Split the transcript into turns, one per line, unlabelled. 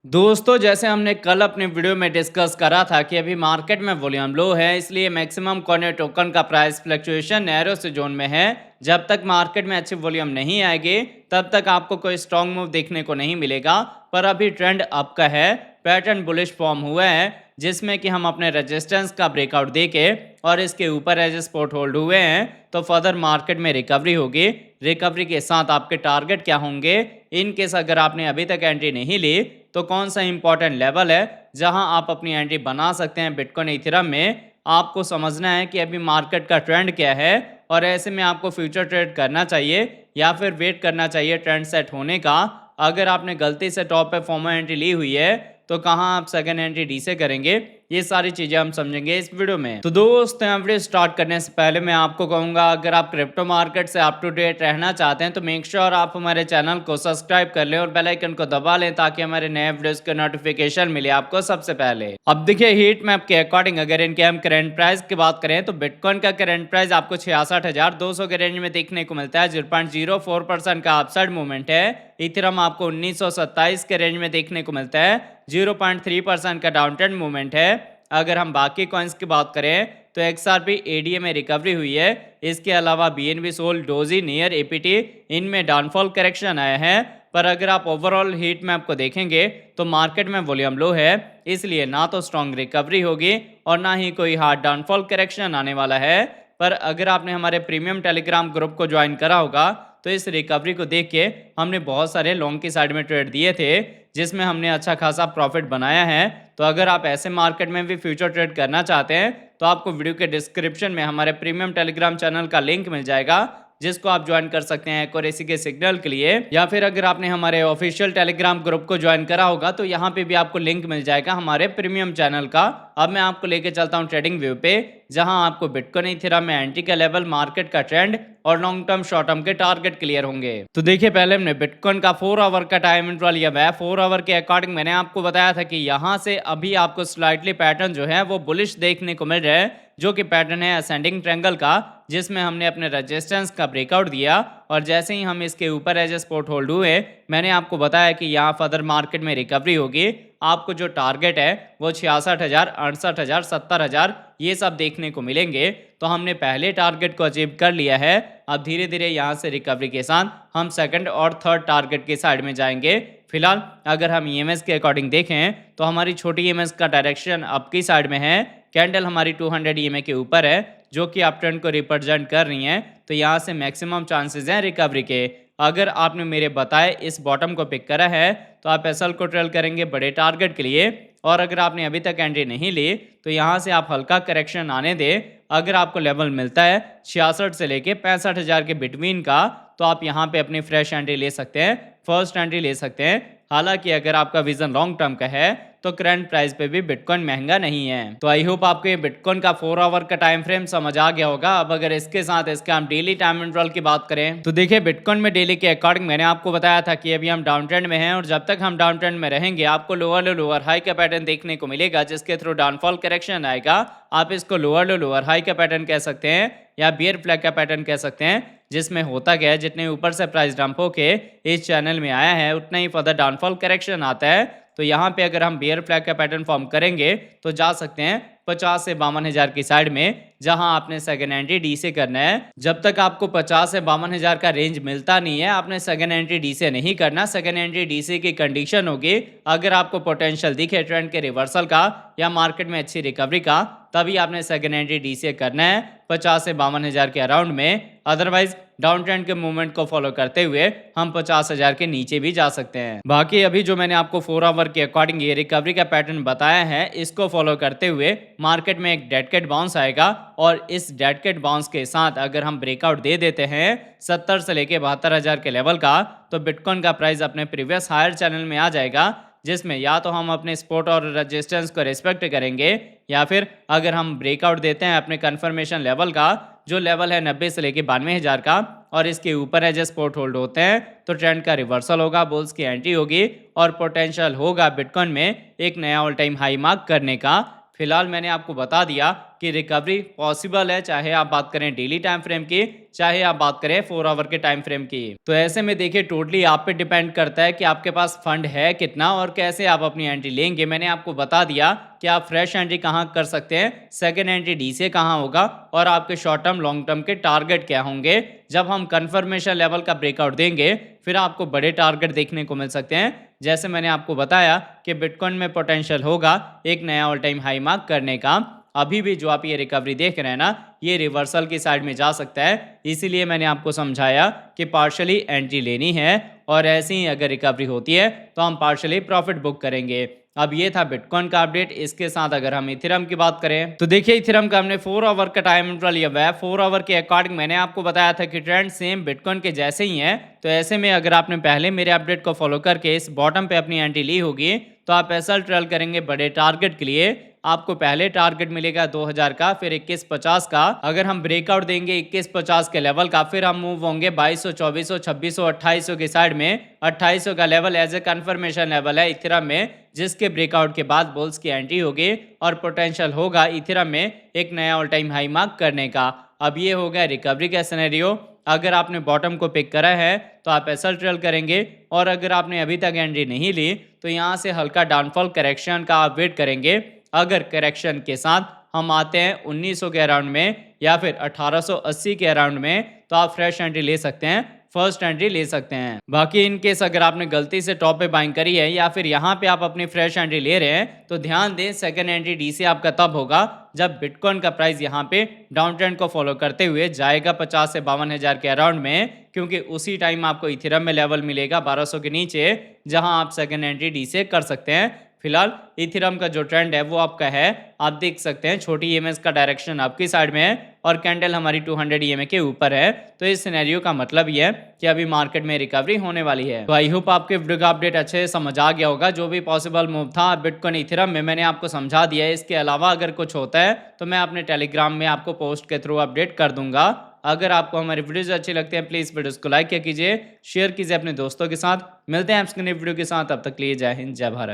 दोस्तों, जैसे हमने कल अपने वीडियो में डिस्कस करा था कि अभी मार्केट में वॉल्यूम लो है, इसलिए मैक्सिमम कॉर्नर टोकन का प्राइस फ्लक्चुएशन नैरो से जोन में है। जब तक मार्केट में अच्छी वॉल्यूम नहीं आएगी तब तक आपको कोई स्ट्रॉन्ग मूव देखने को नहीं मिलेगा। पर अभी ट्रेंड अप का है, पैटर्न बुलिश फॉर्म हुआ है, जिसमें कि हम अपने रेजिस्टेंस का ब्रेकआउट देके और इसके ऊपर एज सपोर्ट होल्ड हुए हैं, तो फर्दर मार्केट में रिकवरी होगी। रिकवरी के साथ आपके टारगेट क्या होंगे, इन केस अगर आपने अभी तक एंट्री नहीं ली तो कौन सा इंपॉर्टेंट लेवल है जहां आप अपनी एंट्री बना सकते हैं बिटकॉइन इथेरियम में। आपको समझना है कि अभी मार्केट का ट्रेंड क्या है और ऐसे में आपको फ्यूचर ट्रेड करना चाहिए या फिर वेट करना चाहिए ट्रेंड सेट होने का। अगर आपने गलती से टॉप पे फॉर्मल एंट्री ली हुई है तो कहां आप सेकंड एंट्री डी से करेंगे, ये सारी चीजें हम समझेंगे इस वीडियो में। तो दोस्तों, वीडियो स्टार्ट करने से पहले मैं आपको कहूंगा, अगर आप क्रिप्टो मार्केट से अप टू डेट रहना चाहते हैं तो मेक श्योर आप हमारे चैनल को सब्सक्राइब कर लें और बेल आइकन को दबा लें ताकि हमारे नए वीडियोस के नोटिफिकेशन मिले आपको सबसे पहले। अब देखिए, हीट मैप के अकॉर्डिंग अगर इनके हम करंट प्राइस की बात करें तो बिटकॉइन का करंट प्राइस आपको 66,200 के रेंज में देखने को मिलता है। 0.04% का अपसाइड मूवमेंट है। इथेरियम आपको 1927 के रेंज में देखने को मिलता है। 0.3% का डाउन ट्रेंड मूवमेंट है। अगर हम बाकी कॉइन्स की बात करें तो XRP ADA में रिकवरी हुई है। इसके अलावा BNB Sol, Doge, Near, APT इनमें डाउनफॉल करेक्शन आया है। पर अगर आप ओवरऑल हीट मैप को देखेंगे तो मार्केट में वॉल्यूम लो है, इसलिए ना तो स्ट्रॉन्ग रिकवरी होगी और ना ही कोई हार्ड डाउनफॉल करेक्शन आने वाला है। पर अगर आपने हमारे प्रीमियम टेलीग्राम ग्रुप को ज्वाइन करा होगा तो इस रिकवरी को देख के हमने बहुत सारे लॉन्ग की साइड में ट्रेड दिए थे, जिसमें हमने अच्छा खासा प्रॉफिट बनाया है। तो अगर आप ऐसे मार्केट में भी फ्यूचर ट्रेड करना चाहते हैं तो आपको वीडियो के डिस्क्रिप्शन में हमारे प्रीमियम टेलीग्राम चैनल का लिंक मिल जाएगा, जिसको आप ज्वाइन कर सकते हैं एक्यूरेसी के सिग्नल के लिए। या फिर अगर आपने हमारे ऑफिशियल टेलीग्राम ग्रुप को ज्वाइन करा होगा तो यहाँ पे भी आपको लिंक मिल जाएगा हमारे प्रीमियम चैनल का। अब मैं आपको लेके चलता हूँ ट्रेडिंग व्यू पे, जहां आपको बिटकॉइन इथेरियम में एंट्री का लेवल, मार्केट का ट्रेंड और लॉन्ग टर्म शॉर्ट टर्म के टारगेट क्लियर होंगे। तो देखिए, पहले हमने बिटकॉइन का 4 आवर का टाइम इंटरवल लिया हुआ है। 4 आवर के अकॉर्डिंग मैंने आपको बताया था कि यहाँ से अभी आपको स्लाइटली पैटर्न जो है वो बुलिश देखने को मिल रहा है, जो कि पैटर्न है असेंडिंग ट्रायंगल का, जिसमें हमने अपने रेजिस्टेंस का ब्रेकआउट दिया और जैसे ही हम इसके ऊपर एज सपोर्ट होल्ड हुए, मैंने आपको बताया कि यहाँ फर्दर मार्केट में रिकवरी होगी। आपको जो टारगेट है वो 66,000, 68,000, 70,000 ये सब देखने को मिलेंगे। तो हमने पहले टारगेट को अचीव कर लिया है। अब धीरे धीरे यहाँ से रिकवरी के साथ हम सेकंड और थर्ड टारगेट के साइड में जाएंगे। फिलहाल अगर हम EMS के अकॉर्डिंग देखें तो हमारी छोटी EMS का डायरेक्शन अप की साइड में है। कैंडल हमारी 200 EMA के ऊपर है, जो कि अप ट्रेंड को रिप्रेजेंट कर रही हैं। तो यहाँ से मैक्सिमम चांसेस हैं रिकवरी के। अगर आपने मेरे बताए इस बॉटम को पिक करा है तो आप SL को ट्रेल करेंगे बड़े टारगेट के लिए। और अगर आपने अभी तक एंट्री नहीं ली तो यहाँ से आप हल्का करेक्शन आने दें। अगर आपको लेवल मिलता है 66 से लेके 65,000 के बिटवीन का, तो आप यहाँ पे अपनी फ्रेश एंट्री ले सकते हैं, फर्स्ट एंट्री ले सकते हैं। हालांकि अगर आपका विजन लॉन्ग टर्म का है तो करंट प्राइस पे भी बिटकॉइन महंगा नहीं है। तो आई होप आपको ये बिटकॉइन का 4 आवर का टाइम फ्रेम समझ आ गया होगा। अब अगर इसके साथ इसका हम डेली टाइम इंटरवल की बात करें तो देखिए, बिटकॉइन में डेली के अकॉर्डिंग मैंने आपको बताया था कि अभी हम डाउन ट्रेंड में हैं और जब तक हम डाउन ट्रेंड में रहेंगे आपको लोअर लोअर हाई का पैटर्न देखने को मिलेगा, जिसके थ्रू डाउनफॉल करेक्शन आएगा। आप इसको लोअर लोअर हाई का पैटर्न कह सकते हैं या बियर फ्लैग का पैटर्न कह सकते हैं, जिसमें होता क्या है, जितने ऊपर से प्राइस डंप होके इस चैनल में आया है उतना ही फर्दर डाउनफॉल करेक्शन आता है। तो यहाँ पे अगर हम बियर फ्लैग का पैटर्न फॉर्म करेंगे तो जा सकते हैं 50 से 52,000 की साइड में, जहां आपने सेकंड एंट्री डी से करना है। जब तक आपको 50 से 52,000 का रेंज मिलता नहीं है आपने सेकंड एंट्री डी से नहीं करना। सेकंड एंट्री डी से की कंडीशन होगी अगर आपको पोटेंशियल दिखे ट्रेंड के रिवर्सल का या मार्केट में अच्छी रिकवरी का, तभी आपने सेकंड एंट्री डी से करना है 50 से 52,000 के अराउंड में। अदरवाइज डाउन ट्रेंड के मूवमेंट को फॉलो करते हुए हम 50,000 के नीचे भी जा सकते हैं। बाकी अभी जो मैंने आपको 4 आवर के अकॉर्डिंग ये रिकवरी का पैटर्न बताया है, इसको फॉलो करते हुए मार्केट में एक डेड कैट बाउंस आएगा और इस डेड कैट बाउंस के साथ अगर हम ब्रेकआउट दे देते हैं 70 से लेके 72,000 के लेवल का, तो बिटकॉइन का प्राइस अपने प्रीवियस हायर चैनल में आ जाएगा, जिसमें या तो हम अपने सपोर्ट और रेजिस्टेंस को रिस्पेक्ट करेंगे या फिर अगर हम ब्रेकआउट देते हैं अपने कंफर्मेशन लेवल का, जो लेवल है 90 से लेके 92,000 का, और इसके ऊपर एज सपोर्ट होल्ड होते हैं, तो ट्रेंड का रिवर्सल होगा, बुल्स की एंट्री होगी और पोटेंशियल होगा बिटकॉइन में एक नया ऑल टाइम हाई मार्क करने का। फिलहाल मैंने आपको बता दिया कि रिकवरी पॉसिबल है, चाहे आप बात करें डेली टाइम फ्रेम की, चाहे आप बात करें 4 आवर के टाइम फ्रेम की। तो ऐसे में देखिए टोटली आप पे डिपेंड करता है कि आपके पास फंड है कितना और कैसे आप अपनी एंट्री लेंगे। मैंने आपको बता दिया कि आप फ्रेश एंट्री कहाँ कर सकते हैं, सेकेंड एंट्री डी से कहाँ होगा और आपके शॉर्ट टर्म लॉन्ग टर्म के टारगेट क्या होंगे। जब हम कंफर्मेशन लेवल का ब्रेकआउट देंगे फिर आपको बड़े टारगेट देखने को मिल सकते हैं। जैसे मैंने आपको बताया कि बिटकॉइन में पोटेंशियल होगा एक नया ऑल टाइम हाई मार्क करने का। अभी भी जो आप ये रिकवरी देख रहे हैं ना, ये रिवर्सल की साइड में जा सकता है, इसीलिए मैंने आपको समझाया कि पार्शली एंट्री लेनी है और ऐसे ही अगर रिकवरी होती है तो हम पार्शली प्रॉफिट बुक करेंगे। अब ये था बिटकॉइन का अपडेट। इसके साथ अगर हम इथेरियम की बात करें तो देखिए इथेरियम का हमने 4 आवर का टाइम इंटरवल लिया हुआ है। 4 आवर के अकॉर्डिंग मैंने आपको बताया था कि ट्रेंड सेम बिटकॉइन के जैसे ही है। तो ऐसे में अगर आपने पहले मेरे अपडेट को फॉलो करके इस बॉटम पे अपनी एंट्री ली होगी तो आप ऐसा ट्रेल करेंगे बड़े टारगेट के लिए। आपको पहले टारगेट मिलेगा 2000 का, फिर 2150 का। अगर हम ब्रेकआउट देंगे 2150 के लेवल का, फिर हम मूव होंगे 2200, 2400, 2600, 2800 की साइड में। 2800 का level as a confirmation level है इथेरियम में, जिसके ब्रेकआउट के बाद बुल्स की एंट्री होगी और पोटेंशियल होगा इथेरियम में एक नया ऑल टाइम हाई मार्क करने का। अब ये हो गया रिकवरी का सिनेरियो। अगर आपने बॉटम को पिक करा है तो आप ऐसा ट्रेल करेंगे और अगर आपने अभी तक एंट्री नहीं ली तो यहाँ से हल्का डाउनफॉल करेक्शन का आप वेट करेंगे। अगर करेक्शन के साथ हम आते हैं 1900 के अराउंड में या फिर 1880 के अराउंड में तो आप फ्रेश एंट्री ले सकते हैं, फर्स्ट एंट्री ले सकते हैं। बाकी इन केस अगर आपने गलती से टॉप पे बाइंग करी है या फिर यहाँ पे आप अपनी फ्रेश एंट्री ले रहे हैं तो ध्यान दें सेकंड एंट्री डी से आपका तब होगा जब बिटकॉइन का प्राइस यहाँ पे डाउन ट्रेंड को फॉलो करते हुए जाएगा 50 से 52,000 के अराउंड में, क्योंकि उसी टाइम आपको इथेरियम में लेवल मिलेगा 1200 के नीचे जहां आप सेकंड एंट्री डी से कर सकते हैं। फिलहाल इथेरियम का जो ट्रेंड है वो आपका है, आप देख सकते हैं छोटी ईएमएस का डायरेक्शन आपकी साइड में है और कैंडल हमारी 200 ईएमए के ऊपर है। तो इस सिनेरियो का मतलब ये है कि अभी मार्केट में रिकवरी होने वाली है। तो आई होप आपके वीडियो का अपडेट अच्छे से समझ आ गया होगा। जो भी पॉसिबल मूव था बिटकॉइन इथेरियम में मैंने आपको समझा दिया है। इसके अलावा अगर कुछ होता है तो मैं अपने टेलीग्राम में आपको पोस्ट के थ्रू अपडेट कर दूंगा। अगर आपको हमारी वीडियोस अच्छी लगती हैं प्लीज वीडियोस को लाइक कीजिए, शेयर कीजिए अपने दोस्तों के साथ। मिलते हैं आपसे नई वीडियो के साथ, तब तक के लिए जय हिंद जय भारत।